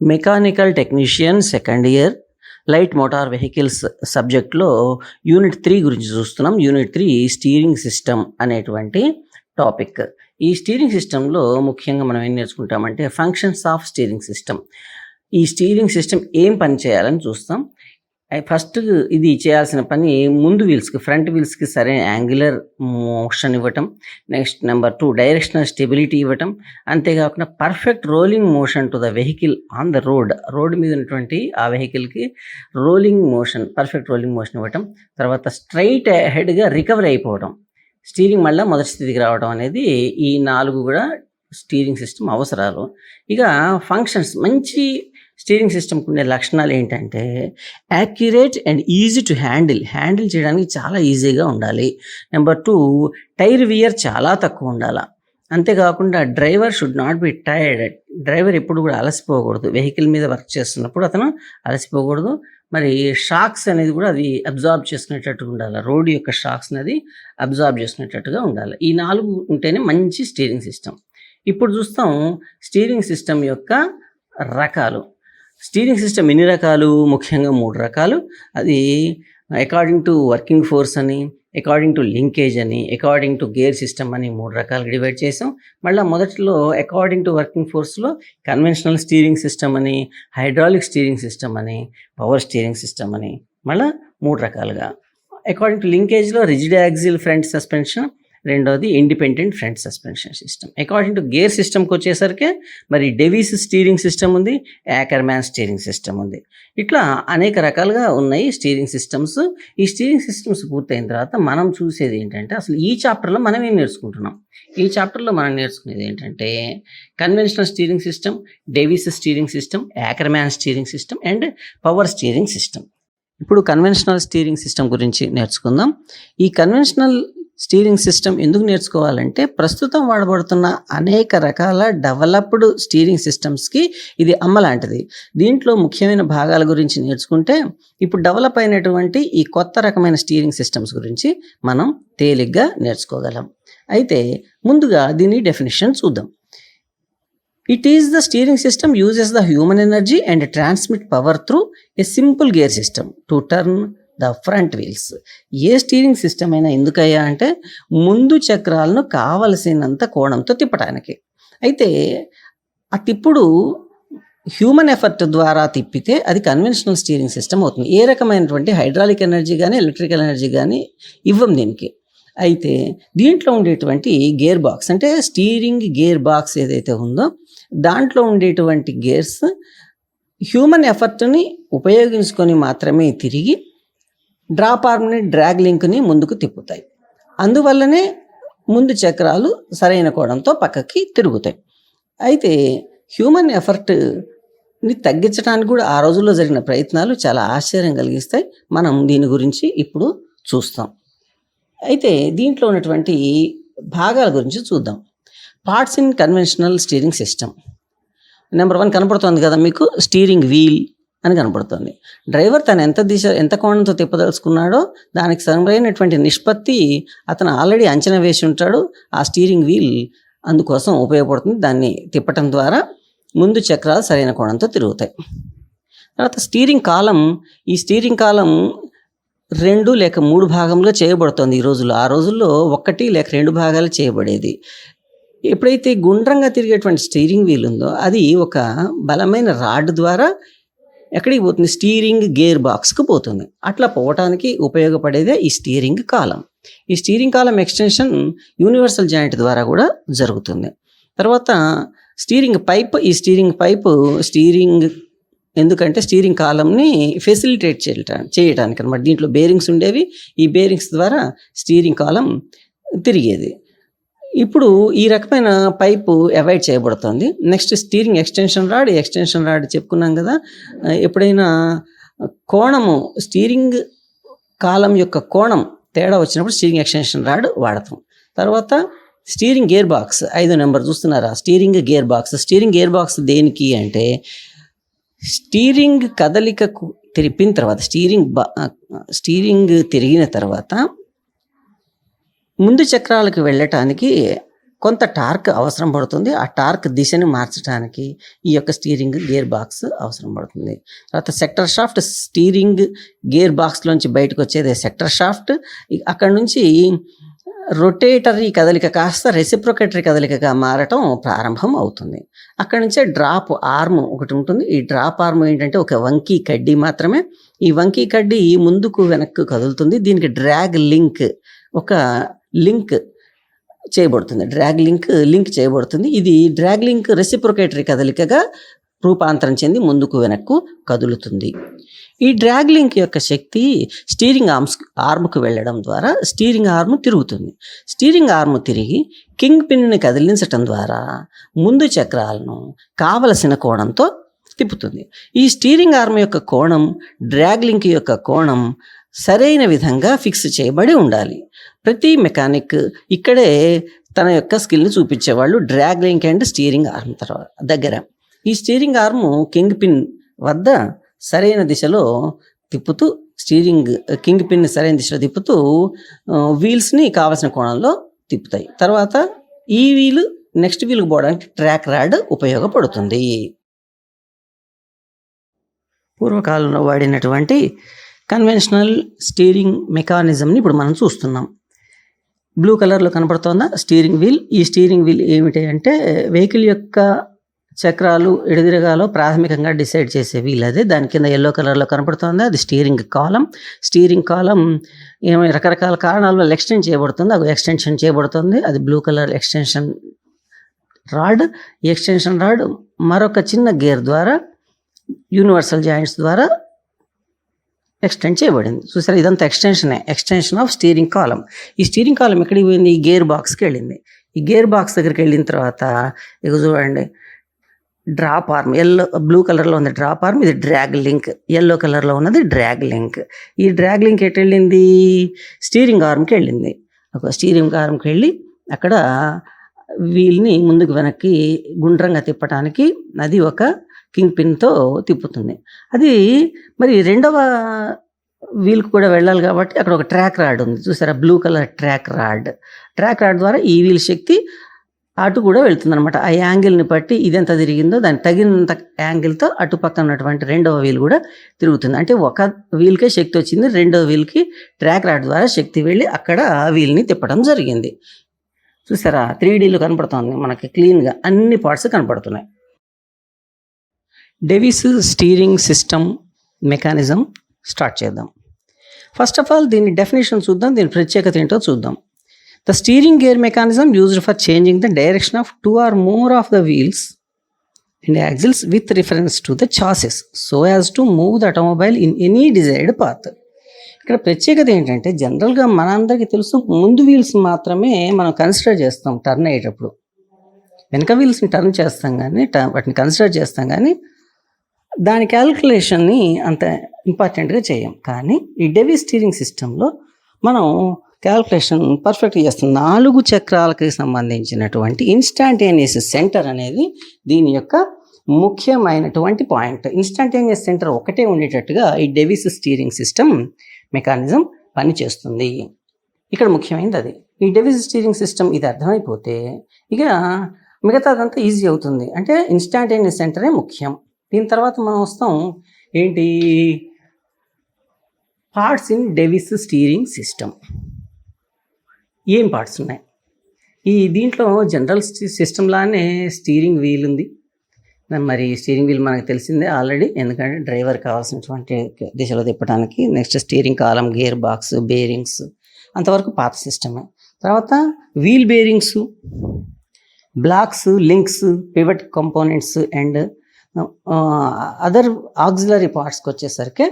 Mechanical technician second year light motor vehicles సబ్జెక్ట్లో unit 3 గురించి చూస్తున్నాం. యూనిట్ 3 స్టీరింగ్ సిస్టమ్ అనేటువంటి టాపిక్. ఈ స్టీరింగ్ సిస్టంలో ముఖ్యంగా మనం ఏం నేర్చుకుంటామంటే ఫంక్షన్స్ ఆఫ్ స్టీరింగ్ సిస్టమ్. ఈ స్టీరింగ్ సిస్టమ్ ఏం పని చేయాలని చూస్తాం. ఫస్ట్ ఇది చేయాల్సిన పని ముందు వీల్స్కి, ఫ్రంట్ వీల్స్కి సరైన యాంగులర్ మోషన్ ఇవ్వటం. నెక్స్ట్ నెంబర్ 2 డైరెక్షనల్ స్టెబిలిటీ ఇవ్వటం. అంతేకాకుండా perfect rolling motion to the vehicle on the road మీద ఉన్నటువంటి ఆ వెహికల్కి rolling motion, perfect rolling motion ఇవ్వటం. తర్వాత స్ట్రైట్ హెడ్గా రికవర్ అయిపోవడం, స్టీరింగ్ మళ్ళీ మొదటి స్థితికి రావడం అనేది ఈ 4 కూడా స్టీరింగ్ సిస్టమ్ అవసరాలు. ఇక ఫంక్షన్స్, మంచి స్టీరింగ్ సిస్టమ్కి ఉండే లక్షణాలు ఏంటంటే accurate and easy to handle చేయడానికి చాలా ఈజీగా ఉండాలి. నెంబర్ 2 టైర్ వియర్ చాలా తక్కువ ఉండాలి. అంతేకాకుండా driver should not be tired. Driver ఎప్పుడు కూడా అలసిపోకూడదు. వెహికల్ మీద వర్క్ చేస్తున్నప్పుడు అతను అలసిపోకూడదు. మరి షాక్స్ అనేది కూడా అది అబ్జార్బ్ చేసుకునేటట్టుగా ఉండాలి. రోడ్ యొక్క షాక్స్ అనేది అబ్జార్బ్ చేసుకునేటట్టుగా ఉండాలి. ఈ 4 ఉంటేనే మంచి స్టీరింగ్ సిస్టమ్. ఇప్పుడు చూస్తాం స్టీరింగ్ సిస్టమ్ యొక్క రకాలు. స్టీరింగ్ సిస్టమ్ ఎన్ని రకాలు? ముఖ్యంగా 3 రకాలు. అది అకార్డింగ్ టు వర్కింగ్ ఫోర్స్ అని, అకార్డింగ్ టు లింకేజ్ అని, అకార్డింగ్ టు గేర్ సిస్టమ్ అని 3 రకాలుగా డివైడ్ చేసాం. మళ్ళీ మొదటిలో అకార్డింగ్ టు వర్కింగ్ ఫోర్స్లో కన్వెన్షనల్ స్టీరింగ్ సిస్టమ్ అని, హైడ్రాలిక్ స్టీరింగ్ సిస్టమ్ అని, పవర్ స్టీరింగ్ సిస్టమ్ అని మళ్ళీ 3 రకాలుగా. అకార్డింగ్ టు లింకేజ్లో రిజిడ్ యాక్సిల్ ఫ్రంట్ సస్పెన్షన్, రెండోది independent front suspension system. According to gear సిస్టమ్కి వచ్చేసరికి మరి డెవిస్ స్టీరింగ్ సిస్టమ్ ఉంది, యాకర్మ్యాన్ స్టీరింగ్ సిస్టమ్ ఉంది. ఇట్లా అనేక రకాలుగా ఉన్నాయి స్టీరింగ్ సిస్టమ్స్. ఈ స్టీరింగ్ సిస్టమ్స్ పూర్తయిన తర్వాత మనం చూసేది ఏంటంటే అసలు ఈ చాప్టర్లో మనం ఏం నేర్చుకుంటున్నాం. ఈ చాప్టర్లో మనం నేర్చుకునేది ఏంటంటే conventional steering system, Davis steering system, Ackermann steering system and power steering system. ఇప్పుడు కన్వెన్షనల్ స్టీరింగ్ సిస్టమ్ గురించి నేర్చుకుందాం. ఈ కన్వెన్షనల్ స్టీరింగ్ సిస్టమ్ ఎందుకు నేర్చుకోవాలంటే ప్రస్తుతం వాడబడుతున్న అనేక రకాల డెవలప్డ్ స్టీరింగ్ సిస్టమ్స్కి ఇది అమ్మ లాంటిది. దీంట్లో ముఖ్యమైన భాగాల గురించి నేర్చుకుంటే ఇప్పుడు డెవలప్ అయినటువంటి ఈ కొత్త రకమైన స్టీరింగ్ సిస్టమ్స్ గురించి మనం తేలిగ్గా నేర్చుకోగలం. అయితే ముందుగా దీని డెఫినేషన్ చూద్దాం. It is the steering system uses the human energy and transmit power through a simple gear system to turn the front wheels. A steering system అయినా ఎందుకయ్యా అంటే ముందు చక్రాలను కావలసినంత కోణంతో తిప్పడానికి. అయితే ఆ తిప్పుడు హ్యూమన్ ఎఫర్ట్ ద్వారా తిప్పితే అది కన్వెన్షనల్ స్టీరింగ్ సిస్టమ్ అవుతుంది. ఏ రకమైనటువంటి హైడ్రాలిక్ ఎనర్జీ కానీ ఎలక్ట్రికల్ ఎనర్జీ కానీ ఇవ్వం దీనికి. అయితే దీంట్లో ఉండేటువంటి గేర్ బాక్స్, అంటే స్టీరింగ్ గేర్ బాక్స్ ఏదైతే ఉందో దాంట్లో ఉండేటువంటి గేర్స్ హ్యూమన్ ఎఫర్ట్ని ఉపయోగించుకొని మాత్రమే తిరిగి డ్రాప్ ఆర్మ్ని, డ్రాగ్ లింక్ని ముందుకు తిప్పుతాయి. అందువల్లనే ముందు చక్రాలు సరైన కోణంతో పక్కకి తిరుగుతాయి. అయితే హ్యూమన్ ఎఫర్ట్ని తగ్గించడానికి కూడా ఆ రోజుల్లో జరిగిన ప్రయత్నాలు చాలా ఆశ్చర్యం కలిగిస్తాయి. మనం దీని గురించి ఇప్పుడు చూస్తాం. అయితే దీంట్లో ఉన్నటువంటి భాగాల గురించి చూద్దాం. Parts in conventional steering system. Number 1 కనపడుతుంది కదా మీకు, స్టీరింగ్ వీల్ అని కనపడుతుంది. డ్రైవర్ తను ఎంత కోణంతో తిప్పదలుచుకున్నాడో దానికి సరైనటువంటి నిష్పత్తి అతను ఆల్రెడీ అంచనా వేసి ఉంటాడు. ఆ స్టీరింగ్ వీల్ అందుకోసం ఉపయోగపడుతుంది. దాన్ని తిప్పటం ద్వారా ముందు చక్రాలు సరైన కోణంతో తిరుగుతాయి. తర్వాత స్టీరింగ్ కాలం. ఈ స్టీరింగ్ కాలం 2 లేక 3 భాగంలో చేయబడుతుంది ఈ రోజుల్లో. ఆ రోజుల్లో 1 లేక 2 భాగాలు చేయబడేది. ఎప్పుడైతే గుండ్రంగా తిరిగేటువంటి స్టీరింగ్ వీల్ ఉందో అది ఒక బలమైన రాడ్ ద్వారా ఎక్కడికి పోతుంది? స్టీరింగ్ గేర్ బాక్స్కి పోతుంది. అట్లా పోవటానికి ఉపయోగపడేదే ఈ స్టీరింగ్ కాలం. ఈ స్టీరింగ్ కాలం ఎక్స్టెన్షన్ యూనివర్సల్ జాయింట్ ద్వారా కూడా జరుగుతుంది. తర్వాత స్టీరింగ్ పైప్. ఈ స్టీరింగ్ పైపు ఎందుకంటే స్టీరింగ్ కాలంని ఫెసిలిటేట్ చేయడానికి అనమాట. దీంట్లో బేరింగ్స్ ఉండేవి. ఈ బేరింగ్స్ ద్వారా స్టీరింగ్ కాలం తిరిగేది. ఇప్పుడు ఈ రకమైన పైపు అవాయిడ్ చేయబడుతుంది. Next steering extension rod. ఈ ఎక్స్టెన్షన్ రాడ్ చెప్పుకున్నాం కదా, ఎప్పుడైనా కోణము, స్టీరింగ్ కాలం యొక్క కోణం తేడా వచ్చినప్పుడు స్టీరింగ్ ఎక్స్టెన్షన్ రాడ్ వాడతాం. తర్వాత స్టీరింగ్ గేర్ బాక్స్ 5వ నెంబర్ చూస్తున్నారా, steering gear box. Steering gear box దేనికి అంటే స్టీరింగ్ కదలికకు తిరిపిన తర్వాత, స్టీరింగ్ తిరిగిన తర్వాత ముందు చక్రాలకు వెళ్ళటానికి కొంత టార్క్ అవసరం పడుతుంది. ఆ టార్క్ దిశని మార్చడానికి ఈ యొక్క స్టీరింగ్ గేర్ బాక్స్ అవసరం పడుతుంది. తర్వాత సెక్టర్ షాఫ్ట్, స్టీరింగ్ గేర్ బాక్స్లోంచి బయటకు వచ్చేదే సెక్టర్ షాఫ్ట్. అక్కడ నుంచి రొటేటరీ కదలిక కాస్త రెసిప్రొకేటరీ కదలికగా మారటం ప్రారంభం అవుతుంది. అక్కడి నుంచే డ్రాప్ ఆర్మ్ ఒకటి ఉంటుంది. ఈ డ్రాప్ ఆర్మ్ ఏంటంటే ఒక వంకీ కడ్డీ మాత్రమే. ఈ వంకీ కడ్డీ ముందుకు వెనక్కు కదులుతుంది. దీనికి డ్రాగ్ లింక్, ఒక లింక్ చేయబడుతుంది. లింక్ చేయబడుతుంది. ఇది డ్రాగ్ లింక్ రెసిప్రొకేటరీ కదలికగా రూపాంతరం చెంది ముందుకు వెనక్కు కదులుతుంది. ఈ డ్రాగ్ లింక్ యొక్క శక్తి స్టీరింగ్ ఆర్మ్కు వెళ్ళడం ద్వారా స్టీరింగ్ ఆర్మ్ తిరుగుతుంది. స్టీరింగ్ ఆర్మ్ తిరిగి కింగ్ పిన్ని కదిలించటం ద్వారా ముందు చక్రాలను కావలసిన కోణంతో తిప్పుతుంది. ఈ స్టీరింగ్ ఆర్మ్ యొక్క కోణం, డ్రాగ్ లింక్ యొక్క కోణం సరైన విధంగా ఫిక్స్ చేయబడి ఉండాలి. ప్రతి మెకానిక్ ఇక్కడే తన యొక్క స్కిల్ని చూపించేవాళ్ళు drag link and steering arm దగ్గర. ఈ స్టీరింగ్ ఆర్మ్ కింగ్ పిన్ వద్ద సరైన దిశలో తిప్పుతూ, కింగ్ పిన్ సరైన దిశలో తిప్పుతూ వీల్స్ని కావాల్సిన కోణంలో తిప్పుతాయి. తర్వాత ఈ వీలు నెక్స్ట్ వీల్కి పోవడానికి ట్రాక్ రాడ్ ఉపయోగపడుతుంది. పూర్వకాలంలో వాడినటువంటి కన్వెన్షనల్ స్టీరింగ్ మెకానిజంని ఇప్పుడు మనం చూస్తున్నాం. బ్లూ కలర్లో కనపడుతోందా స్టీరింగ్ వీల్? ఈ స్టీరింగ్ వీల్ ఏమిటి అంటే వెహికల్ యొక్క చక్రాలు ఎడదిరగాలో ప్రాథమికంగా డిసైడ్ చేసే వీల్ అదే. దాని కింద ఎల్లో కలర్లో కనపడుతుంది, అది స్టీరింగ్ కాలం. స్టీరింగ్ కాలం రకరకాల కారణాల వల్ల ఎక్స్టెండ్ చేయబడుతుంది, అది ఎక్స్టెన్షన్ చేయబడుతుంది. అది బ్లూ కలర్ ఎక్స్టెన్షన్ రాడ్. ఈ ఎక్స్టెన్షన్ రాడ్ మరొక చిన్న గేర్ ద్వారా, యూనివర్సల్ జాయింట్స్ ద్వారా ఎక్స్టెండ్ చేయబడింది. చూసారా, ఇదంతా ఎక్స్టెన్షన్ ఆఫ్ స్టీరింగ్ కాలం. ఈ స్టీరింగ్ కాలం ఎక్కడికి పోయింది? ఈ గేర్ బాక్స్కి వెళ్ళింది. ఈ గేర్ బాక్స్ దగ్గరికి వెళ్ళిన తర్వాత ఇక చూడండి, డ్రాప్ ఆర్మ్ బ్లూ కలర్లో ఉంది డ్రాప్ ఆర్మ్, ఇది డ్రాగ్ లింక్. ఎల్లో కలర్లో ఉన్నది డ్రాగ్ లింక్. ఈ డ్రాగ్ లింక్ ఎటు వెళ్ళింది? స్టీరింగ్ ఆర్మ్కి వెళ్ళింది. ఒక స్టీరింగ్ ఆర్మ్కి వెళ్ళి అక్కడ వీల్ని ముందుకు వెనక్కి గుండ్రంగా తిప్పడానికి అది ఒక కింగ్ పిన్తో తిప్పుతుంది. అది మరి రెండవ వీల్కి కూడా వెళ్ళాలి కాబట్టి అక్కడ ఒక ట్రాక్ రాడ్ ఉంది. చూసారా, బ్లూ కలర్ ట్రాక్ రాడ్ ద్వారా ఈ వీల్ శక్తి అటు కూడా వెళ్తుంది అనమాట. ఆ యాంగిల్ని బట్టి ఇది ఎంత తిరిగిందో దాని తగినంత యాంగిల్తో అటు పక్కన ఉన్నటువంటి రెండవ వీల్ కూడా తిరుగుతుంది. అంటే ఒక వీల్కే శక్తి వచ్చింది, రెండవ వీల్కి ట్రాక్ రాడ్ ద్వారా శక్తి వెళ్ళి అక్కడ ఆ వీల్ని తిప్పడం జరిగింది. చూసారా, 3Dలో కనపడుతుంది మనకి క్లీన్గా, అన్ని పార్ట్స్ కనపడుతున్నాయి. Davis steering system mechanism start చేద్దాం. ఫస్ట్ ఆఫ్ ఆల్ దీని డెఫినేషన్ చూద్దాం, దీని ప్రత్యేకత ఏంటో చూద్దాం. The steering gear mechanism used for changing the direction of two or more of the wheels and axles with reference to the chassis so as to move the automobile in any desired path. ఇక్కడ ప్రత్యేకత ఏంటంటే, జనరల్గా మనందరికీ తెలుసు ముందు wheels మాత్రమే మనం consider చేస్తాం టర్న్ అయ్యేటప్పుడు. వెనక వీల్స్ని టర్న్ చేస్తాం కానీ, వాటిని కన్సిడర్ చేస్తాం కానీ దాని క్యాలిక్యులేషన్ని అంత ఇంపార్టెంట్గా చేయం. కానీ ఈ డేవిస్ స్టీరింగ్ సిస్టంలో మనం క్యాల్కులేషన్ పర్ఫెక్ట్గా చేస్తుంది. 4 చక్రాలకి సంబంధించినటువంటి ఇన్స్టాంటేనియస్ సెంటర్ అనేది దీని యొక్క ముఖ్యమైనటువంటి పాయింట్. ఇన్స్టాంటేనియస్ సెంటర్ ఒకటే ఉండేటట్టుగా ఈ డేవిస్ స్టీరింగ్ సిస్టమ్ మెకానిజం పనిచేస్తుంది. ఇక్కడ ముఖ్యమైనది అది. ఈ డేవిస్ స్టీరింగ్ సిస్టమ్ ఇది అర్థమైపోతే ఇక మిగతాదంతా ఈజీ అవుతుంది. అంటే ఇన్స్టాంటేనియస్ సెంటరే ముఖ్యం. దీని తర్వాత మనం వస్తాం ఏంటి, parts in Davis steering system. ఏం పార్ట్స్ ఉన్నాయి ఈ దీంట్లో? జనరల్ సిస్టమ్ లానే స్టీరింగ్ వీల్ ఉంది. మరి స్టీరింగ్ వీల్ మనకు తెలిసిందే ఆల్రెడీ, ఎందుకంటే డ్రైవర్ కావాల్సినటువంటి దిశలో తిప్పడానికి. Next steering column, gear box, bearings, అంతవరకు పాత సిస్టమే. తర్వాత wheel bearings, blocks, links, pivot components and other auxiliary పార్ట్స్కి వచ్చేసరికి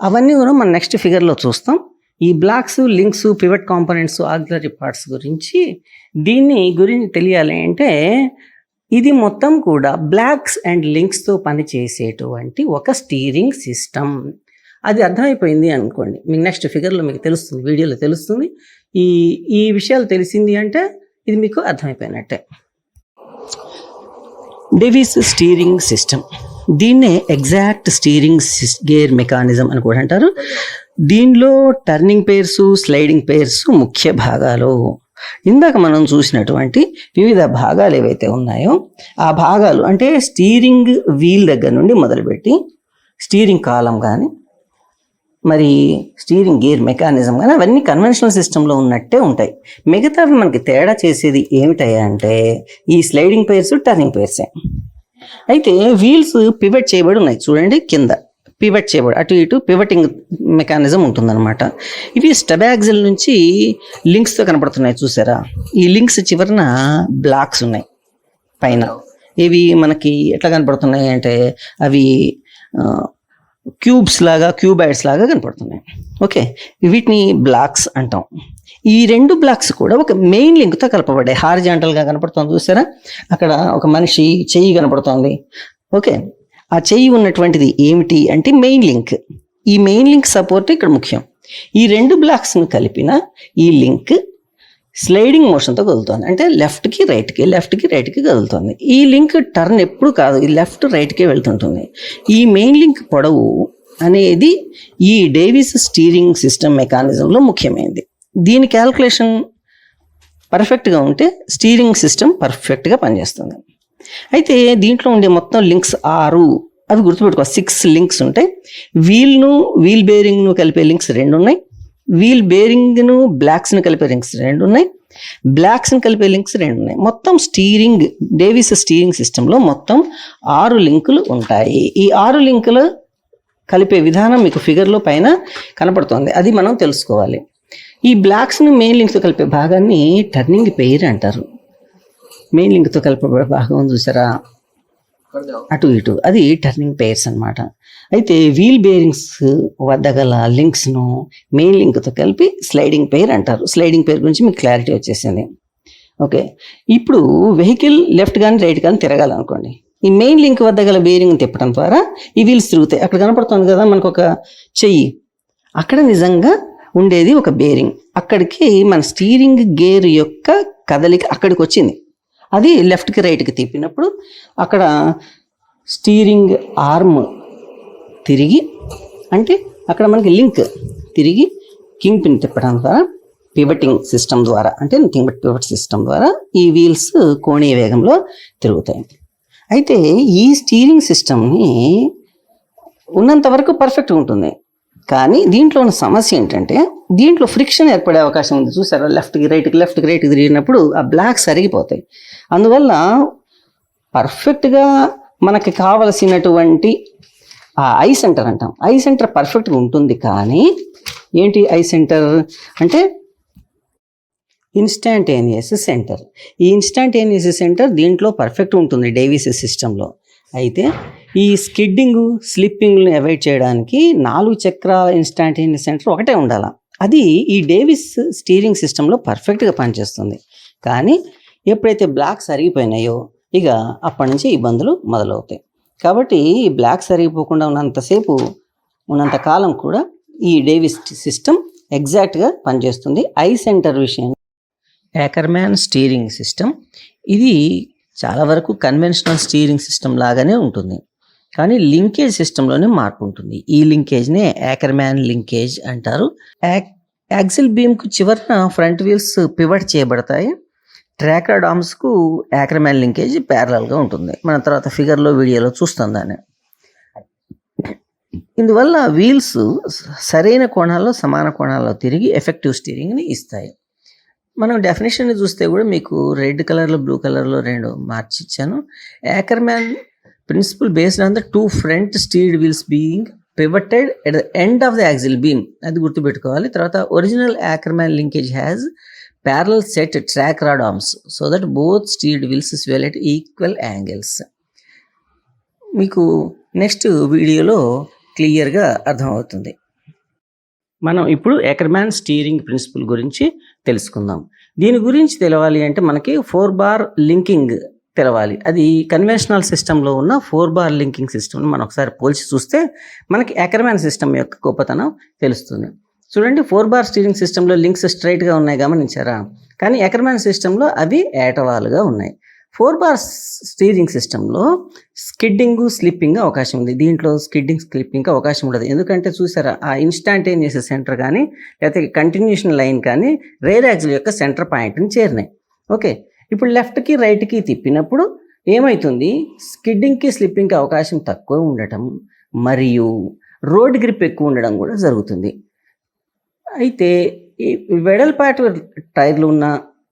అవన్నీ కూడా మనం నెక్స్ట్ ఫిగర్లో చూస్తాం. ఈ blocks, links, pivot components, auxiliary parts గురించి తెలియాలి అంటే ఇది మొత్తం కూడా బ్లాక్స్ అండ్ లింక్స్తో పనిచేసేటువంటి ఒక స్టీరింగ్ సిస్టమ్. అది అర్థమైపోయింది అనుకోండి, మీకు నెక్స్ట్ ఫిగర్లో మీకు తెలుస్తుంది, వీడియోలో తెలుస్తుంది. ఈ విషయాలు తెలిసింది అంటే ఇది మీకు అర్థమైపోయినట్టే. డేవిస్ స్టీరింగ్ సిస్టమ్, దీన్నే ఎగ్జాక్ట్ స్టీరింగ్ గేర్ మెకానిజం అని కూడా అంటారు. దీనిలో టర్నింగ్ పేర్స్, స్లైడింగ్ పేర్స్ ముఖ్య భాగాలు. ఇందాక మనం చూసినటువంటి వివిధ భాగాలు ఏవైతే ఉన్నాయో ఆ భాగాలు అంటే స్టీరింగ్ వీల్ దగ్గర నుండి మొదలుపెట్టి స్టీరింగ్ కాలం కానీ మరి స్టీరింగ్ గేర్ మెకానిజం కానీ అవన్నీ కన్వెన్షనల్ సిస్టంలో ఉన్నట్టే ఉంటాయి. మిగతావి మనకి తేడా చేసేది ఏమిటయ్యా అంటే ఈ స్లైడింగ్ పైర్స్, టర్నింగ్ పైర్సే. అయితే వీల్స్ పివట్ చేయబడి ఉన్నాయి చూడండి, కింద పివట్ చేయబడి అటు ఇటు పివటింగ్ మెకానిజం ఉంటుందన్నమాట. ఇవి స్టబ్ యాక్సిల్ నుంచి లింక్స్తో కనపడుతున్నాయి చూసారా. ఈ లింక్స్ చివరన బ్లాక్స్ ఉన్నాయి పైన. ఇవి మనకి ఎట్లా కనపడుతున్నాయి అంటే అవి క్యూబ్స్ లాగా, క్యూబాయిడ్స్ లాగా కనపడుతున్నాయి. ఓకే, వీటిని బ్లాక్స్ అంటాం. ఈ రెండు బ్లాక్స్ కూడా ఒక మెయిన్ లింక్తో కలపబడ్డాయి. హారిజాంటల్గా కనపడుతుంది చూసారా, అక్కడ ఒక మనిషి చెయ్యి కనపడుతోంది. ఓకే, ఆ చెయ్యి ఉన్నటువంటిది ఏమిటి అంటే మెయిన్ లింక్. ఈ మెయిన్ లింక్ సపోర్ట్ ఇక్కడ ముఖ్యం. ఈ రెండు బ్లాక్స్ని కలిపిన ఈ లింక్ స్లైడింగ్ మోషన్తో కదులుతుంది, అంటే లెఫ్ట్కి రైట్కి కదులుతుంది. ఈ లింక్ టర్న్ ఎప్పుడు కాదు, ఈ లెఫ్ట్ రైట్కే వెళ్తుంటుంది. ఈ మెయిన్ లింక్ పొడవు అనేది ఈ డేవిస్ స్టీరింగ్ సిస్టమ్ మెకానిజంలో ముఖ్యమైనది. దీని క్యాల్కులేషన్ పర్ఫెక్ట్గా ఉంటే స్టీరింగ్ సిస్టమ్ పర్ఫెక్ట్గా పనిచేస్తుంది. అయితే దీంట్లో ఉండే మొత్తం లింక్స్ 6, అవి గుర్తుపెట్టుకో. 6 లింక్స్ ఉంటాయి. వీల్ బేరింగ్ను కలిపే లింక్స్ 2 ఉన్నాయి. వీల్ బేరింగ్ను బ్లాక్స్ని కలిపే లింక్స్ 2 ఉన్నాయి. బ్లాక్స్ని కలిపే లింక్స్ 2 ఉన్నాయి. మొత్తం డేవిస్ స్టీరింగ్ సిస్టంలో మొత్తం 6 లింకులు ఉంటాయి. ఈ 6 లింకులు కలిపే విధానం మీకు ఫిగర్లో పైన కనపడుతుంది, అది మనం తెలుసుకోవాలి. ఈ బ్లాక్స్ని మెయిన్ లింక్తో కలిపే భాగాన్ని టర్నింగ్ పెయిర్ అంటారు. మెయిన్ లింక్తో కలిపే భాగం చూసారా అటు ఇటు, అది టర్నింగ్ పెయిర్స్ అనమాట. అయితే వీల్ బేరింగ్స్ వద్ద గల లింక్స్ను మెయిన్ లింక్తో కలిపి స్లైడింగ్ పెయిర్ అంటారు. స్లైడింగ్ పెయిర్ గురించి మీకు క్లారిటీ వచ్చేసింది. ఓకే, ఇప్పుడు వెహికల్ లెఫ్ట్ కానీ రైట్ కానీ తిరగాలనుకోండి, ఈ మెయిన్ లింక్ వద్ద గల బేరింగ్ తిప్పడం ద్వారా ఈ వీల్స్ తిరుగుతాయి. అక్కడ కనపడుతుంది కదా మనకు ఒక చెయ్యి, అక్కడ నిజంగా ఉండేది ఒక బేరింగ్. అక్కడికి మన స్టీరింగ్ గేర్ యొక్క కదలిక అక్కడికి వచ్చింది. అది లెఫ్ట్కి రైట్కి తిప్పినప్పుడు అక్కడ స్టీరింగ్ ఆర్మ్ తిరిగి, అంటే అక్కడ మనకి లింక్ తిరిగి కింగ్ పిన్ తిప్పడం ద్వారా పివటింగ్ సిస్టమ్ ద్వారా, అంటే నథింగ్ బట్ పివట్ సిస్టమ్ ద్వారా ఈ వీల్స్ కోణీయ వేగంలో తిరుగుతాయి. అయితే ఈ స్టీరింగ్ సిస్టమ్ని ఉన్నంత వరకు పర్ఫెక్ట్గా ఉంటుంది. కానీ దీంట్లో ఉన్న సమస్య ఏంటంటే దీంట్లో ఫ్రిక్షన్ ఏర్పడే అవకాశం ఉంది చూసారా. లెఫ్ట్కి రైట్కి తిరిగినప్పుడు ఆ బ్లాక్స్ అరిగిపోతాయి. అందువల్ల పర్ఫెక్ట్గా మనకి కావలసినటువంటి ఆ ఐ సెంటర్ అంటాం, ఐ సెంటర్ పర్ఫెక్ట్గా ఉంటుంది. కానీ ఏంటి ఐ సెంటర్ అంటే ఇన్స్టాంటేనియస్ సెంటర్. ఈ ఇన్స్టాంటేనియస్ సెంటర్ దీంట్లో పర్ఫెక్ట్ ఉంటుంది డేవిస్ సిస్టంలో. అయితే ఈ స్కిడ్డింగ్, స్లిప్పింగ్ని అవాయిడ్ చేయడానికి 4 చక్రాల ఇన్స్టాంటేనియస్ సెంటర్ ఒకటే ఉండాలి. అది ఈ డేవిస్ స్టీరింగ్ సిస్టంలో పర్ఫెక్ట్గా పనిచేస్తుంది. కానీ ఎప్పుడైతే బ్లాక్స్ అరిగిపోయినాయో ఇక అప్పటి నుంచి ఇబ్బందులు మొదలవుతాయి. కాబట్టి ఈ బ్లాక్స్ అరిగిపోకుండా ఉన్నంత కాలం కూడా ఈ డేవిస్ సిస్టమ్ ఎగ్జాక్ట్గా పనిచేస్తుంది. ఐ సెంటర్ విషయం యాకర్మ్యాన్ స్టీరింగ్ సిస్టమ్ ఇది చాలా వరకు కన్వెన్షనల్ స్టీరింగ్ సిస్టమ్ లాగానే ఉంటుంది. కానీ లింకేజ్ సిస్టంలోనే మార్పు ఉంటుంది. ఈ లింకేజ్నే యాకర్మ్యాన్ లింకేజ్ అంటారు. యాక్సిల్ బీమ్కు చివరన ఫ్రంట్ వీల్స్ పివట్ చేయబడతాయి. ట్రాక్ రాడ్ ఆర్మ్స్కు యాకర్మ్యాన్ లింకేజ్ ప్యారలల్గా ఉంటుంది. మన తర్వాత ఫిగర్లో, వీడియోలో చూస్తాం దాన్ని. ఇందువల్ల వీల్స్ సరైన కోణాల్లో, సమాన కోణాల్లో తిరిగి ఎఫెక్టివ్ స్టీరింగ్ని ఇస్తాయి. మనం డెఫినేషన్ చూస్తే కూడా మీకు రెడ్ కలర్లో, బ్లూ కలర్లో 2 మార్చిచ్చాను. Ackermann principle based on the 2 front steered wheels being pivoted at the end of the axle beam, అది గుర్తుపెట్టుకోవాలి. తర్వాత original Ackermann linkage has parallel set track rod arms so that both steered wheels swell at equal angles. మీకు next వీడియోలో క్లియర్గా అర్థమవుతుంది. మనం ఇప్పుడు యాకర్మ్యాన్ steering principal గురించి తెలుసుకుందాం. దీని గురించి తెలవాలి అంటే మనకి 4 బార్ లింకింగ్ తెలవాలి. అది కన్వెన్షనల్ సిస్టంలో ఉన్న 4 బార్ లింకింగ్ సిస్టమ్ని మనం ఒకసారి పోల్చి చూస్తే మనకి యాకర్మ్యాన్ సిస్టమ్ యొక్క గొప్పతనం తెలుస్తుంది. చూడండి, 4 బార్ స్టీరింగ్ సిస్టంలో లింక్స్ స్ట్రైట్గా ఉన్నాయి గమనించారా? కానీ యాకర్మ్యాన్ సిస్టంలో అవి ఏటవాలుగా ఉన్నాయి. 4 బార్ స్టీరింగ్ సిస్టంలో స్కిడ్డింగ్, స్లిప్పింగ్ అవకాశం ఉంది. దీంట్లో స్కిడ్డింగ్, స్లిప్పింగ్ అవకాశం ఉండదు. ఎందుకంటే చూసారా, ఆ ఇన్స్టాంటేనియస్ సెంటర్ కానీ లేకపోతే కంటిన్యూషన్ లైన్ కానీ రేర్ యాక్సిల్ యొక్క సెంటర్ పాయింట్ని చేరినాయి. ఓకే, ఇప్పుడు లెఫ్ట్కి రైట్కి తిప్పినప్పుడు ఏమవుతుంది, స్కిడ్డింగ్కి స్లిప్పింగ్కి అవకాశం తక్కువ ఉండటం మరియు రోడ్ గ్రిప్ ఎక్కువ ఉండడం కూడా జరుగుతుంది. అయితే ఈ వెడల్పాటి టైర్లు ఉన్న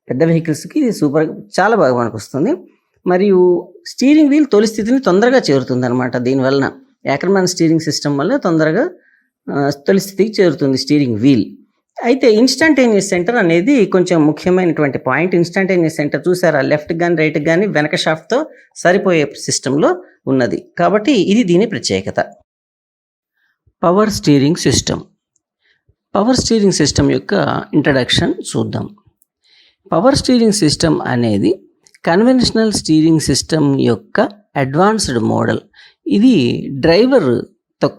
పెద్ద వెహికల్స్కి ఇది చాలా బాగా పనికొస్తుంది. మరియు స్టీరింగ్ వీల్ తొలి స్థితిని తొందరగా చేరుతుంది అనమాట. దీనివలన యాకర్మాన్ స్టీరింగ్ సిస్టమ్ వల్ల తొందరగా తొలి స్థితికి చేరుతుంది స్టీరింగ్ వీల్. అయితే ఇన్స్టంటేనియస్ సెంటర్ అనేది కొంచెం ముఖ్యమైనటువంటి పాయింట్. ఇన్స్టంటేనియస్ సెంటర్ చూసారా, లెఫ్ట్కి కానీ రైట్కి కానీ వెనక షాఫ్ట్తో సరిపోయే సిస్టంలో ఉన్నది కాబట్టి ఇది దీని ప్రత్యేకత. Power steering system. Power steering system యొక్క ఇంట్రడక్షన్ చూద్దాం. పవర్ స్టీరింగ్ సిస్టమ్ అనేది కన్వెన్షనల్ స్టీరింగ్ సిస్టమ్ యొక్క అడ్వాన్స్డ్ మోడల్. ఇది డ్రైవర్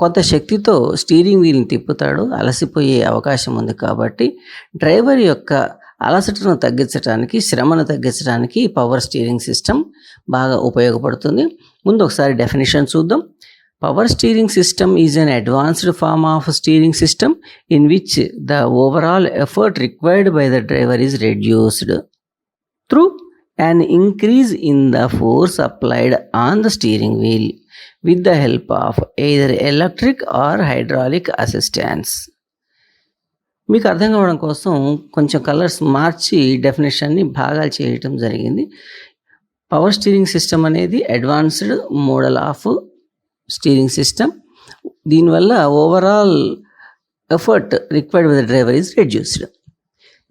కొంత శక్తితో స్టీరింగ్ వీల్ని తిప్పుతాడు, అలసిపోయే అవకాశం ఉంది కాబట్టి డ్రైవర్ యొక్క అలసటను తగ్గించడానికి, శ్రమను తగ్గించడానికి పవర్ స్టీరింగ్ సిస్టమ్ బాగా ఉపయోగపడుతుంది. ముందు ఒకసారి డెఫినేషన్ చూద్దాం. Power steering system is an advanced form of steering system in which the overall effort required by the driver is reduced through an increase in the force applied on the steering wheel with the help of either electric or hydraulic assistance. మీకు అర్థం కావడం కోసం కొంచెం colours మార్చి డెఫినేషన్ని భాగాలు చేయటం జరిగింది. Power steering system అనేది advanced model of steering system. దీనివల్ల overall effort required by the driver is reduced.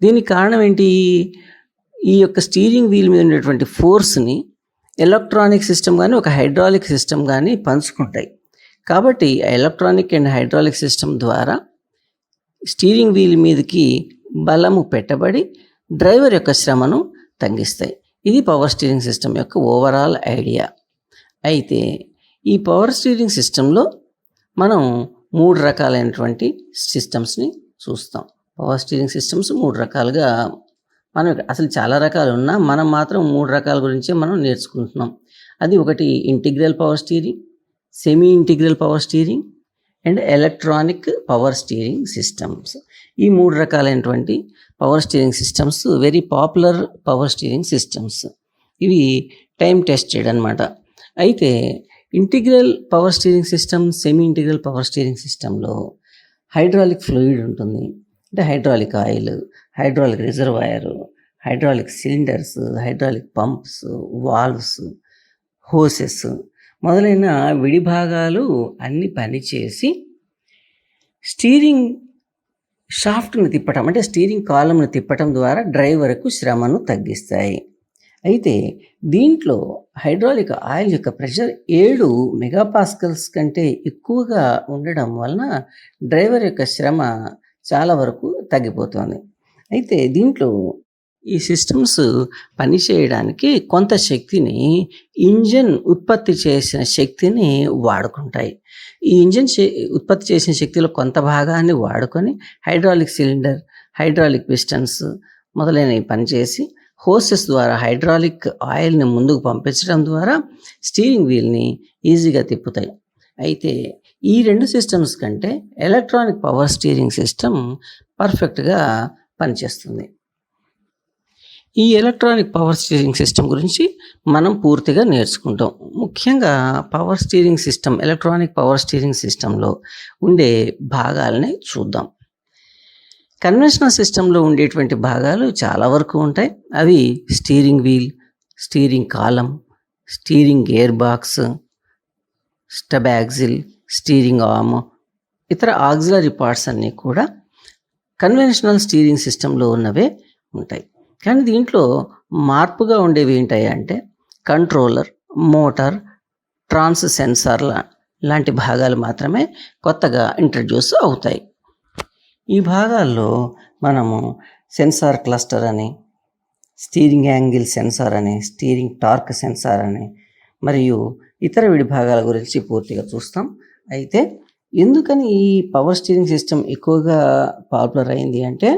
దీనికి కారణం ఏంటి, ఈ యొక్క స్టీరింగ్ వీల్ మీద ఉండేటువంటి ఫోర్స్ని ఎలక్ట్రానిక్ సిస్టమ్ కానీ ఒక హైడ్రాలిక్ సిస్టమ్ కానీ పంచుకుంటాయి. కాబట్టి ఎలక్ట్రానిక్ అండ్ హైడ్రాలిక్ సిస్టమ్ ద్వారా స్టీరింగ్ వీల్ మీదకి బలము పెట్టబడి డ్రైవర్ యొక్క శ్రమను తగ్గిస్తాయి. ఇది పవర్ స్టీరింగ్ సిస్టమ్ యొక్క ఓవరాల్ ఐడియా. అయితే ఈ పవర్ స్టీరింగ్ సిస్టంలో మనం 3 రకాలైనటువంటి సిస్టమ్స్ని చూస్తాం. పవర్ స్టీరింగ్ సిస్టమ్స్ 3 రకాలుగా మనం అసలు చాలా రకాలు ఉన్నా మనం మాత్రం 3 రకాల గురించే మనం నేర్చుకుంటున్నాం. అది ఒకటి integral power steering, semi integral power steering and electronic power steering systems. ఈ 3 రకాలైనటువంటి power steering systems very popular power steering systems. ఇవి టైం టెస్టెడ్ అనమాట. అయితే integral power steering system, semi integral power steering సిస్టంలో హైడ్రాలిక్ ఫ్లూయిడ్ ఉంటుంది. అంటే hydraulic oil, hydraulic reservoir, hydraulic cylinders, hydraulic pumps, valves, hoses మొదలైన విడి భాగాలు అన్నీ పనిచేసి స్టీరింగ్ షాఫ్ట్ను తిప్పటం అంటే స్టీరింగ్ కాలంను తిప్పటం ద్వారా డ్రైవర్కు శ్రమను తగ్గిస్తాయి. అయితే దీంట్లో హైడ్రాలిక్ ఆయిల్ యొక్క ప్రెషర్ 7 మెగాపాస్కల్స్ కంటే ఎక్కువగా ఉండడం వలన డ్రైవర్ యొక్క శ్రమ చాలా వరకు తగ్గిపోతుంది. అయితే దీంట్లో ఈ సిస్టమ్స్ పనిచేయడానికి కొంత శక్తిని ఇంజన్ ఉత్పత్తి చేసిన శక్తిని వాడుకుంటాయి. ఈ ఇంజన్ ఉత్పత్తి చేసిన శక్తిలో కొంత భాగాన్ని వాడుకొని హైడ్రాలిక్ సిలిండర్, హైడ్రాలిక్ పిస్టన్స్ మొదలైనవి పనిచేసి హోసెస్ ద్వారా హైడ్రాలిక్ ఆయిల్ని ముందుకు పంపించడం ద్వారా స్టీరింగ్ వీల్ని ఈజీగా తిప్పుతాయి. అయితే ఈ 2 సిస్టమ్స్ కంటే ఎలక్ట్రానిక్ పవర్ స్టీరింగ్ సిస్టమ్ పర్ఫెక్ట్గా పనిచేస్తుంది. ఈ ఎలక్ట్రానిక్ పవర్ స్టీరింగ్ సిస్టమ్ గురించి మనం పూర్తిగా నేర్చుకుంటాం. ముఖ్యంగా power steering system, electronic power steering సిస్టంలో ఉండే భాగాలని చూద్దాం. కన్వెన్షనల్ సిస్టంలో ఉండేటువంటి భాగాలు చాలా వరకు ఉంటాయి. అవి steering wheel, steering column, steering gear box, stub axle, steering arm, ఇతర ఆక్సిలరీ పార్ట్స్ అన్నీ కూడా కన్వెన్షనల్ స్టీరింగ్ సిస్టంలో ఉన్నవే ఉంటాయి. కానీ దీంట్లో మార్పుగా ఉండేవి ఏంటాయి అంటే కంట్రోలర్, మోటార్, ట్రాన్స్ సెన్సార్ లాంటి భాగాలు మాత్రమే కొత్తగా ఇంట్రడ్యూస్ అవుతాయి. ఈ భాగాల్లో మనము సెన్సార్ క్లస్టర్ అని, స్టీరింగ్ యాంగిల్ సెన్సార్ అని, స్టీరింగ్ టార్క్ సెన్సార్ అని మరియు ఇతర విడిభాగాల గురించి పూర్తిగా చూస్తాం. అయితే ఎందుకని ఈ పవర్ స్టీరింగ్ సిస్టమ్ ఎక్కువగా పాపులర్ అయింది అంటే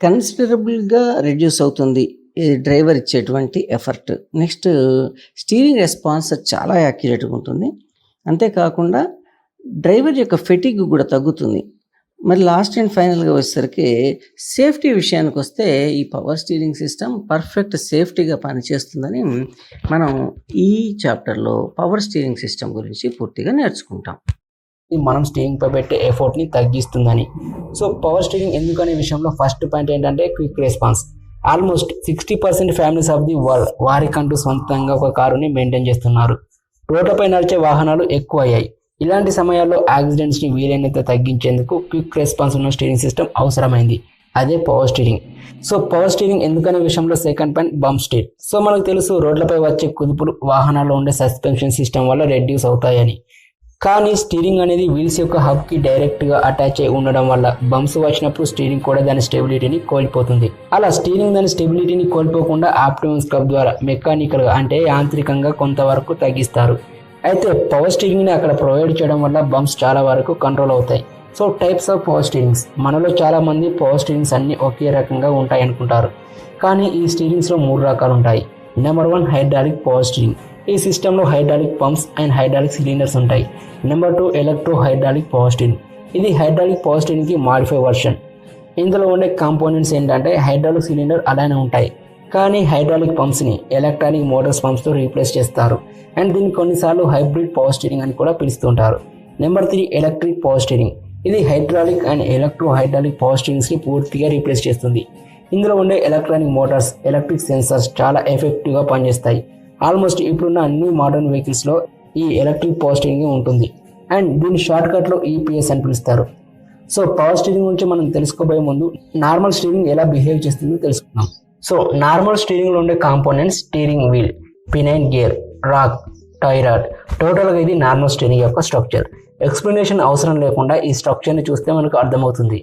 కన్సిడరబుల్గా రెడ్యూస్ అవుతుంది ఈ డ్రైవర్ ఇచ్చేటువంటి ఎఫర్ట్. నెక్స్ట్ స్టీరింగ్ రెస్పాన్స్ చాలా యాక్యురేట్గా ఉంటుంది. అంతేకాకుండా డ్రైవర్ యొక్క ఫెటిగ్ కూడా తగ్గుతుంది. మరి లాస్ట్ అండ్ ఫైనల్గా వచ్చేసరికి సేఫ్టీ విషయానికి వస్తే ఈ పవర్ స్టీరింగ్ సిస్టమ్ పర్ఫెక్ట్ సేఫ్టీగా పనిచేస్తుందని మనం ఈ చాప్టర్లో పవర్ స్టీరింగ్ సిస్టమ్ గురించి పూర్తిగా నేర్చుకుంటాం. మనం స్టీరింగ్ పై పెట్టే ఎఫర్ట్ని తగ్గిస్తుందని. సో పవర్ స్టీరింగ్ ఎందుకనే విషయంలో ఫస్ట్ పాయింట్ ఏంటంటే quick response. Almost 60% families of the world వారికంటూ సొంతంగా ఒక కారుని మెయింటైన్ చేస్తున్నారు. రోడ్లపై నడిచే వాహనాలు ఎక్కువ అయ్యాయి. ఇలాంటి సమయాల్లో యాక్సిడెంట్స్ని వీలైనంత తగ్గించేందుకు క్విక్ రెస్పాన్స్ ఉన్న స్టీరింగ్ సిస్టమ్ అవసరమైంది. అదే power steering. So power steering ఎందుకనే విషయంలో second point bump steer. So మనకు తెలుసు రోడ్లపై వచ్చే కుదుపులు వాహనాల్లో ఉండే సస్పెన్షన్ సిస్టమ్ వల్ల రెడ్యూస్ అవుతాయని. కానీ స్టీరింగ్ అనేది వీల్స్ యొక్క హబ్కి డైరెక్ట్గా అటాచ్ అయి ఉండడం వల్ల బంప్స్ వచ్చినప్పుడు స్టీరింగ్ కూడా దాని స్టెబిలిటీని కోల్పోతుంది. అలా స్టీరింగ్ దాని స్టెబిలిటీని కోల్పోకుండా ఆప్టిమమ్ స్క్రబ్ ద్వారా మెకానికల్గా అంటే యాంత్రికంగా కొంతవరకు తగ్గిస్తారు. అయితే పవర్ స్టీరింగ్ని అక్కడ ప్రొవైడ్ చేయడం వల్ల బంప్స్ చాలా వరకు కంట్రోల్ అవుతాయి. So types of power steerings. మనలో చాలా మంది పవర్ స్టీరింగ్స్ అన్ని ఒకే రకంగా ఉంటాయి అనుకుంటారు. కానీ ఈ స్టీరింగ్స్లో 3 రకాలు ఉంటాయి. Number 1 hydraulic power steering. ఈ సిస్టంలో hydraulic pumps and hydraulic cylinders ఉంటాయి. Number 2 electro hydraulic power steering. ఇది హైడ్రాలిక్ పవర్ స్టీరింగ్కి మాడిఫై వర్షన్. ఇందులో ఉండే కాంపోనెంట్స్ ఏంటంటే హైడ్రాలిక్ సిలిండర్ అలానే ఉంటాయి, కానీ హైడ్రాలిక్ పంప్స్ని ఎలక్ట్రానిక్ మోటార్స్ పంప్స్తో రీప్లేస్ చేస్తారు. అండ్ దీన్ని కొన్నిసార్లు హైబ్రిడ్ పవర్ స్టీరింగ్ అని కూడా పిలుస్తుంటారు. Number 3 electric power steering. ఇది hydraulic and electro hydraulic power స్టీరింగ్స్ని పూర్తిగా రీప్లేస్ చేస్తుంది. ఇందులో ఉండే ఎలక్ట్రానిక్ మోటార్స్, ఎలక్ట్రిక్ సెన్సార్స్ చాలా ఎఫెక్టివ్గా పనిచేస్తాయి. ఆల్మోస్ట్ ఇప్పుడున్న అన్ని మోడర్న్ వెహికల్స్లో ఈ ఎలక్ట్రిక్ పవర్ స్టీరింగ్ ఉంటుంది. అండ్ దీన్ని షార్ట్కట్లో ఈపీఎస్ అని పిలుస్తారు. సో పవర్ స్టీరింగ్ గురించి మనం తెలుసుకోబోయే ముందు నార్మల్ స్టీరింగ్ ఎలా బిహేవ్ చేస్తుందో తెలుసుకుందాం. సో నార్మల్ స్టీరింగ్లో ఉండే components steering wheel, pinion gear, rack, tie rod. టోటల్గా ఇది నార్మల్ స్టీరింగ్ యొక్క స్ట్రక్చర్. ఎక్స్ప్లెనేషన్ అవసరం లేకుండా ఈ స్ట్రక్చర్ని చూస్తే మనకు అర్థమవుతుంది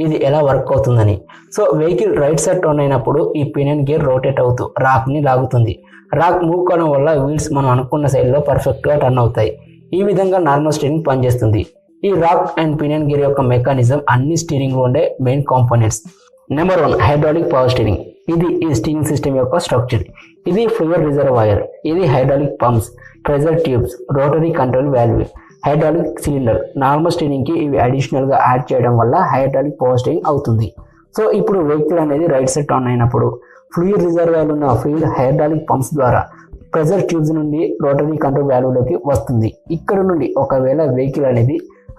ఇది ఎలా వర్క్ అవుతుందని. So vehicle right side turn అయినప్పుడు ఈ పినైన్ గేర్ రొటేట్ అవుతూ రాక్ని లాగుతుంది. రాక్ మూవ్ కావడం వల్ల వీల్స్ మనం అనుకున్న సైడ్లో పర్ఫెక్ట్గా టర్న్ అవుతాయి. ఈ విధంగా నార్మల్ స్టీరింగ్ పనిచేస్తుంది. ఈ రాక్ అండ్ పినైన్ గేర్ యొక్క మెకానిజం అన్ని స్టీరింగ్లో ఉండే main components. Number 1 hydraulic power steering. ఇది ఈ స్టీరింగ్ సిస్టమ్ యొక్క స్ట్రక్చర్. ఇది ఫ్లూయిడ్ రిజర్వాయర్, ఇది hydraulic pumps, pressure tubes, rotary control valve, hydraulic cylinder. Normal స్టీరింగ్కి ఇవి అడిషనల్గా యాడ్ చేయడం వల్ల హైడ్రాలిక్ పవర్ స్టీరింగ్ అవుతుంది. సో ఇప్పుడు వెహికల్ అనేది రైట్ సైడ్ టర్న్ అయినప్పుడు ఫ్లూయిడ్ రిజర్వాయర్ ఉన్న ఫ్లూయిడ్ హైడ్రాలిక్ పంప్స్ ద్వారా ప్రెజర్ ట్యూబ్స్ నుండి రోటరీ కంట్రోల్ వాల్వ్లోకి వస్తుంది. ఇక్కడ నుండి ఒకవేళ వెహికల్ అనేది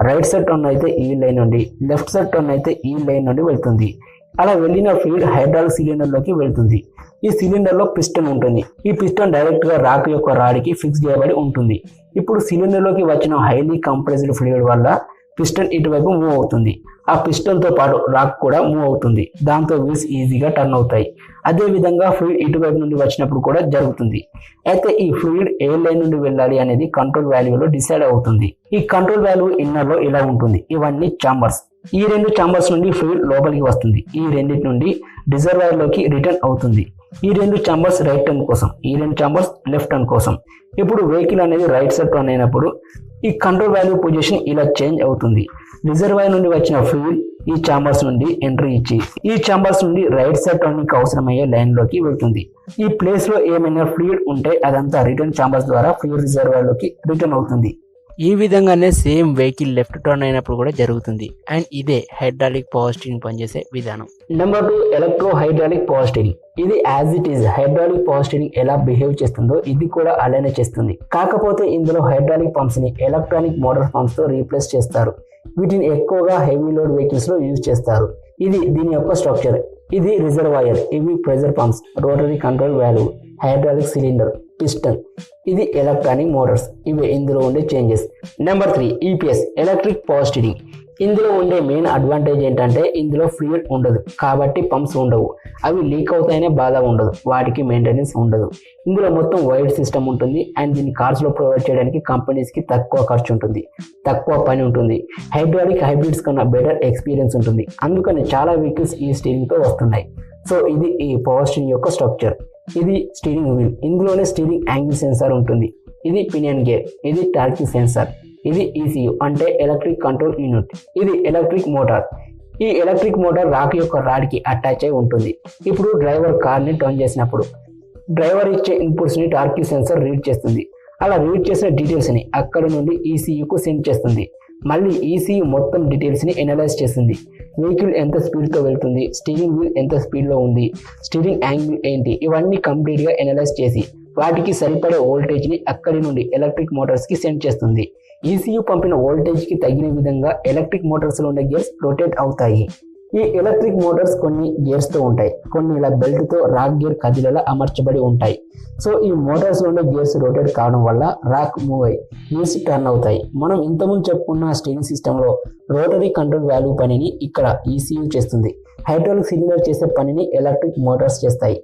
రైట్ సైడ్ టర్న్ అయితే ఈ లైన్ నుండి, లెఫ్ట్ సైడ్ టర్న్ అయితే ఈ లైన్ నుండి వెళ్తుంది. అలా వెళ్ళిన ఫ్లూయిడ్ హైడ్రాలిక్ సిలిండర్లోకి వెళ్తుంది. ఈ సిలిండర్లో పిస్టన్ ఉంటుంది. ఈ పిస్టన్ డైరెక్ట్గా రాక్ యొక్క రాడ్కి ఫిక్స్ చేయబడి ఉంటుంది. ఇప్పుడు సిలిండర్లోకి వచ్చిన హైలీ కంప్రెస్డ్ ఫ్లూయిడ్ వల్ల పిస్టన్ ఇటువైపు మూవ్ అవుతుంది. ఆ పిస్టన్తో పాటు రాక్ కూడా మూవ్ అవుతుంది. దాంతో వీల్స్ ఈజీగా టర్న్ అవుతాయి. అదేవిధంగా ఫ్లూయిడ్ ఇటువైపు నుండి వచ్చినప్పుడు కూడా జరుగుతుంది. అయితే ఈ ఫ్లూయిడ్ ఏ లైన్ నుండి వెళ్ళాలి అనేది కంట్రోల్ వాల్యూలో డిసైడ్ అవుతుంది. ఈ కంట్రోల్ వాల్యూ ఇన్నర్లో ఇలా ఉంటుంది. ఇవన్నీ చాంబర్స్. ఈ 2 చాంబర్స్ నుండి ఫ్లూయిడ్ లోపలికి వస్తుంది. ఈ రెండింటి నుండి రిజర్వాయర్లోకి రిటర్న్ అవుతుంది. ఈ 2 చాంబర్స్ రైట్ టర్న్ కోసం, ఈ 2 చాంబర్స్ లెఫ్ట్ టర్న్ కోసం. ఇప్పుడు వెహికల్ అనేది రైట్ సైడ్ టర్న్ అయినప్పుడు ఈ కంట్రోల్ వాల్యూ పొజిషన్ ఇలా చేంజ్ అవుతుంది. రిజర్వాయర్ నుండి వచ్చిన ఫ్లూయిడ్ ఈ చాంబర్స్ నుండి ఎంట్రీ ఇచ్చి ఈ చాంబర్స్ నుండి రైట్ సైడ్ టర్నింగ్ అవసరమయ్యే లైన్లోకి వెళ్తుంది. ఈ ప్లేస్లో ఏమైనా ఫ్లూయిడ్ ఉంటే అదంతా రిటర్న్ చాంబర్స్ ద్వారా ఫ్లూయిడ్ రిజర్వాయర్లోకి రిటర్న్ అవుతుంది. ఈ విధంగానే సేమ్ వెహికల్ లెఫ్ట్ టర్న్ అయినప్పుడు కూడా జరుగుతుంది. అండ్ ఇదే హైడ్రాలిక్ పవర్ స్టీరింగ్ పనిచేసే విధానం. Number 2 electro hydraulic power steering. ఇది as it is hydraulic power steering ఎలా బిహేవ్ చేస్తుందో ఇది కూడా అలానే చేస్తుంది. కాకపోతే ఇందులో హైడ్రాలిక్ పంప్స్ ని ఎలక్ట్రానిక్ మోటార్ పంప్స్ తో రీప్లేస్ చేస్తారు. వీటిని ఎక్కువగా హెవీ లోడ్ వెహికల్స్ లో యూజ్ చేస్తారు. ఇది దీని యొక్క స్ట్రక్చర్. ఇది రిజర్వాయర్, ఇవి pressure pumps, rotary control valve, hydraulic cylinder, piston. ఇది ఎలక్ట్రానిక్ మోటార్స్. ఇవి ఇందులో ఉండే changes. Number 3 EPS electric power steering. ఇందులో ఉండే మెయిన్ అడ్వాంటేజ్ ఏంటంటే ఇందులో ఫ్లూయిడ్ ఉండదు కాబట్టి పంప్స్ ఉండవు. అవి లీక్ అవుతాయనే బాధ ఉండదు, వాటికి మెయింటెనెన్స్ ఉండదు. ఇందులో మొత్తం వైడ్ సిస్టమ్ ఉంటుంది. అండ్ దీన్ని కార్స్లో ప్రొవైడ్ చేయడానికి కంపెనీస్కి తక్కువ ఖర్చు ఉంటుంది, తక్కువ పని ఉంటుంది. హైడ్రాలిక్ హైబ్రిడ్స్ కన్నా బెటర్ ఎక్స్పీరియన్స్ ఉంటుంది. అందుకని చాలా వెహికల్స్ ఈ స్టీరింగ్తో వస్తున్నాయి. సో ఇది ఈ పవర్ స్టీరింగ్ యొక్క స్ట్రక్చర్. ఇది స్టీరింగ్ వీల్. ఇందులోనే స్టీరింగ్ యాంగిల్ సెన్సార్ ఉంటుంది. ఇది పినియన్ గేర్, ఇది టార్క్ సెన్సార్, ఇది ఈసీయూ అంటే ఎలక్ట్రిక్ కంట్రోల్ యూనిట్, ఇది ఎలక్ట్రిక్ మోటార్, ఈ ఎలక్ట్రిక్ మోటార్ రాక్ యొక్క రాడ్కి అటాచ్ అయి ఉంటుంది. ఇప్పుడు డ్రైవర్ కార్ని టర్న్ చేసినప్పుడు డ్రైవర్ ఇచ్చే ఇన్పుట్స్ని టార్క్ సెన్సర్ రీడ్ చేస్తుంది. అలా రీడ్ చేసిన డీటెయిల్స్ని అక్కడ నుండి ఈసీయూకు సెండ్ చేస్తుంది. మళ్ళీ ఈసీయూ మొత్తం డీటెయిల్స్ని ఎనలైజ్ చేస్తుంది. వెహికల్ ఎంత స్పీడ్తో వెళ్తుంది, స్టీరింగ్ వీల్ ఎంత స్పీడ్లో ఉంది, స్టీరింగ్ యాంగిల్ ఏంటి, ఇవన్నీ కంప్లీట్గా ఎనలైజ్ చేసి వాటికి సరిపడే వోల్టేజ్ని అక్కడి నుండి ఎలక్ట్రిక్ మోటార్స్కి సెండ్ చేస్తుంది. ఈసీయూ పంపిన వోల్టేజ్కి తగిన విధంగా ఎలక్ట్రిక్ మోటార్స్లో ఉండే గేర్స్ రొటేట్ అవుతాయి. ఈ ఎలక్ట్రిక్ మోటార్స్ కొన్ని గేర్స్తో ఉంటాయి, కొన్ని ఇలా బెల్ట్తో రాక్ గేర్ కదిలేలా అమర్చబడి ఉంటాయి. సో ఈ మోటార్స్లో ఉండే గేర్స్ రొటేట్ కావడం వల్ల రాక్ మూవ్ అయ్యి గేర్స్ టర్న్ అవుతాయి. మనం ఇంతకుముందు చెప్పుకున్న స్టీరింగ్ సిస్టంలో రోటరీ కంట్రోల్ వాల్వ్ పనిని ఇక్కడ ఈసీయూ చేస్తుంది. హైడ్రాలిక్ సిలిండర్ చేసే పనిని ఎలక్ట్రిక్ మోటార్స్ చేస్తాయి.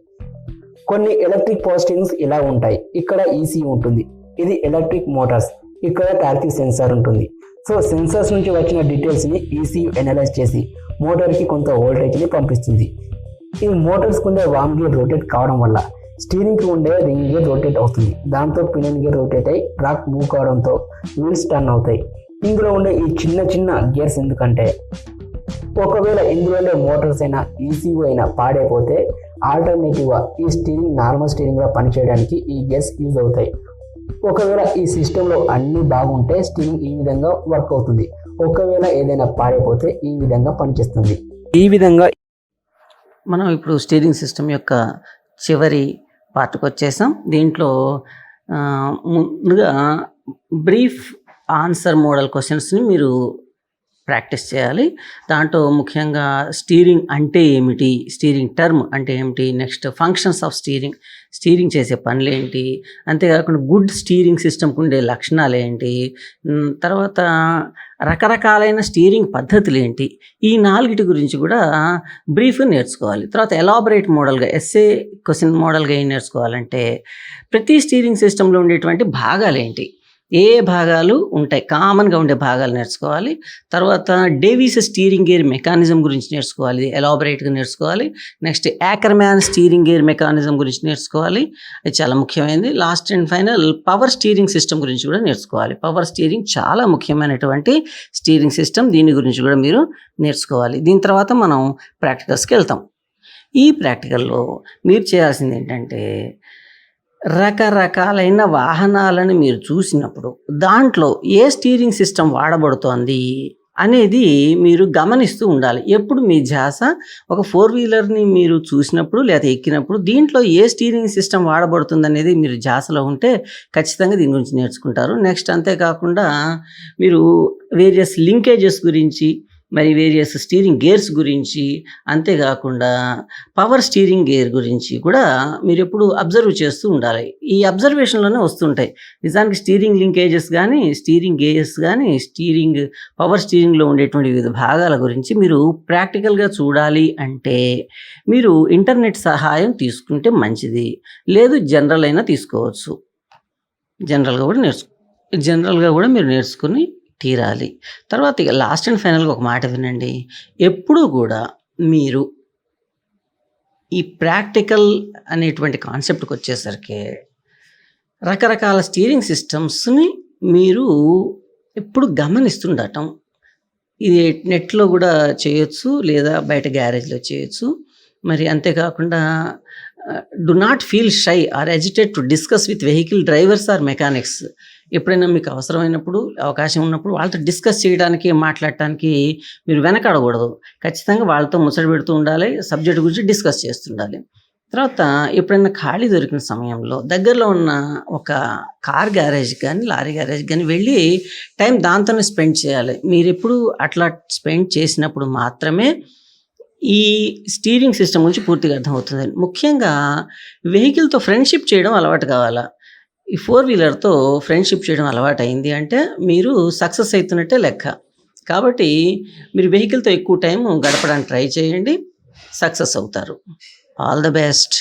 కొన్ని ఎలక్ట్రిక్ పవర్ స్టీరింగ్స్ ఇలా ఉంటాయి. ఇక్కడ ఈసీయూ ఉంటుంది, ఇది ఎలక్ట్రిక్ మోటార్స్, ఇక్కడ టార్క్ సెన్సార్ ఉంటుంది. సో సెన్సార్స్ నుంచి వచ్చిన డీటెయిల్స్ని ఈసీయూ ఎనలైజ్ చేసి మోటార్కి కొంత వోల్టేజ్ని పంపిస్తుంది. ఈ మోటార్స్కి ఉండే వామ్ గేర్ రొటేట్ కావడం వల్ల స్టీరింగ్కి ఉండే రింగ్ గేర్ రొటేట్ అవుతుంది. దాంతో పినియన్ గేర్ రొటేట్ అయ్యి రాక్ మూవ్ కావడంతో వీల్స్ టర్న్ అవుతాయి. ఇందులో ఉండే ఈ చిన్న చిన్న గేర్స్ ఎందుకంటే ఒకవేళ ఇందులో ఉండే మోటార్స్ అయినా ఈసీయూ అయినా పాడైపోతే ఆల్టర్నేటివ్గా ఈ స్టీరింగ్ నార్మల్ స్టీరింగ్గా పనిచేయడానికి ఈ గేర్స్ యూజ్ అవుతాయి. ఒకవేళ ఈ సిస్టంలో అన్నీ బాగుంటే స్టీరింగ్ ఈ విధంగా వర్క్ అవుతుంది. ఒకవేళ ఏదైనా పాడైపోతే ఈ విధంగా పనిచేస్తుంది. ఈ విధంగా మనం ఇప్పుడు స్టీరింగ్ సిస్టమ్ యొక్క చివరి పార్ట్కి వచ్చేసాం. దీంట్లో ముందుగా బ్రీఫ్ ఆన్సర్ మోడల్ క్వశ్చన్స్ని మీరు ప్రాక్టీస్ చేయాలి. దాంట్లో ముఖ్యంగా స్టీరింగ్ అంటే ఏమిటి, స్టీరింగ్ టర్మ్ అంటే ఏమిటి, నెక్స్ట్ ఫంక్షన్స్ ఆఫ్ స్టీరింగ్ చేసే పనులు ఏంటి, అంతేకాకుండా గుడ్ స్టీరింగ్ సిస్టమ్కి ఉండే లక్షణాలు ఏంటి, తర్వాత రకరకాలైన స్టీరింగ్ పద్ధతులు ఏంటి, ఈ 4 గురించి కూడా బ్రీఫ్గా నేర్చుకోవాలి. తర్వాత ఎలాబరేట్ మోడల్గా ఎస్ఏ క్వశ్చన్ మోడల్గా ఏం నేర్చుకోవాలంటే ప్రతి స్టీరింగ్ సిస్టంలో ఉండేటువంటి భాగాలు ఏంటి, ఏ భాగాలు ఉంటాయి, కామన్గా ఉండే భాగాలు నేర్చుకోవాలి. తర్వాత డేవిస్ స్టీరింగ్ గేర్ మెకానిజం గురించి నేర్చుకోవాలి, ఎలాబరేట్గా నేర్చుకోవాలి. నెక్స్ట్ యాకర్మ్యాన్ స్టీరింగ్ గేర్ మెకానిజం గురించి నేర్చుకోవాలి, అది చాలా ముఖ్యమైనది. Last and final power steering system గురించి కూడా నేర్చుకోవాలి. పవర్ స్టీరింగ్ చాలా ముఖ్యమైనటువంటి స్టీరింగ్ సిస్టమ్, దీని గురించి కూడా మీరు నేర్చుకోవాలి. దీని తర్వాత మనం ప్రాక్టికల్స్కి వెళ్తాం. ఈ ప్రాక్టికల్లో మీరు చేయాల్సింది ఏంటంటే రకరకాలైన వాహనాలను మీరు చూసినప్పుడు దాంట్లో ఏ స్టీరింగ్ సిస్టమ్ వాడబడుతోంది అనేది మీరు గమనిస్తూ ఉండాలి. ఎప్పుడు మీ ధ్యాస ఒక 4-వీలర్ని మీరు చూసినప్పుడు లేదా ఎక్కినప్పుడు దీంట్లో ఏ స్టీరింగ్ సిస్టమ్ వాడబడుతుంది అనేది మీరు ధ్యాసలో ఉంటే ఖచ్చితంగా దీని గురించి నేర్చుకుంటారు. నెక్స్ట్ అంతేకాకుండా మీరు వేరియస్ లింకేజెస్ గురించి, మరి వేరియస్ స్టీరింగ్ గేర్స్ గురించి, అంతేకాకుండా పవర్ స్టీరింగ్ గేర్ గురించి కూడా మీరు ఎప్పుడు అబ్జర్వ్ చేస్తూ ఉండాలి. ఈ అబ్జర్వేషన్లోనే వస్తుంటాయి. నిజానికి స్టీరింగ్ లింకేజెస్ కానీ, స్టీరింగ్ గేర్స్ కానీ, పవర్ స్టీరింగ్లో ఉండేటువంటి వివిధ భాగాల గురించి మీరు ప్రాక్టికల్గా చూడాలి అంటే మీరు ఇంటర్నెట్ సహాయం తీసుకుంటే మంచిది. లేదు జనరల్ అయినా తీసుకోవచ్చు. జనరల్గా కూడా మీరు నేర్చుకుని తీరాలి. తర్వాత ఇక లాస్ట్ అండ్ ఫైనల్గా ఒక మాట వినండి. ఎప్పుడూ కూడా మీరు ఈ ప్రాక్టికల్ అనేటువంటి కాన్సెప్ట్కి వచ్చేసరికి రకరకాల స్టీరింగ్ సిస్టమ్స్ని మీరు ఎప్పుడు గమనిస్తుండటం. ఇది నెట్లో కూడా చేయొచ్చు, లేదా బయట గ్యారేజ్లో చేయొచ్చు. మరి అంతేకాకుండా do not feel shy or agitate to discuss with vehicle drivers or mechanics. ఎప్పుడైనా మీకు అవసరమైనప్పుడు, అవకాశం ఉన్నప్పుడు వాళ్ళతో డిస్కస్ చేయడానికి, మాట్లాడటానికి మీరు వెనకాడకూడదు. ఖచ్చితంగా వాళ్ళతో ముచ్చట పెడుతూ ఉండాలి, సబ్జెక్ట్ గురించి డిస్కస్ చేస్తుండాలి. తర్వాత ఎప్పుడైనా ఖాళీ దొరికిన సమయంలో దగ్గరలో ఉన్న ఒక కార్ గ్యారేజ్ కానీ, లారీ గ్యారేజ్ కానీ వెళ్ళి టైం దాంతోనే స్పెండ్ చేయాలి. మీరు ఎప్పుడు అట్లా స్పెండ్ చేసినప్పుడు మాత్రమే ఈ స్టీరింగ్ సిస్టమ్ గురించి పూర్తిగా అర్థమవుతుంది. ముఖ్యంగా వెహికల్తో ఫ్రెండ్షిప్ చేయడం అలవాటు కావాలా. ఈ 4-వీలర్తో ఫ్రెండ్షిప్ చేయడం అలవాటు అయింది అంటే మీరు సక్సెస్ అవుతున్నట్టే లెక్క. కాబట్టి మీరు వెహికల్తో ఎక్కువ టైం గడపడానికి ట్రై చేయండి, సక్సెస్ అవుతారు. All the best.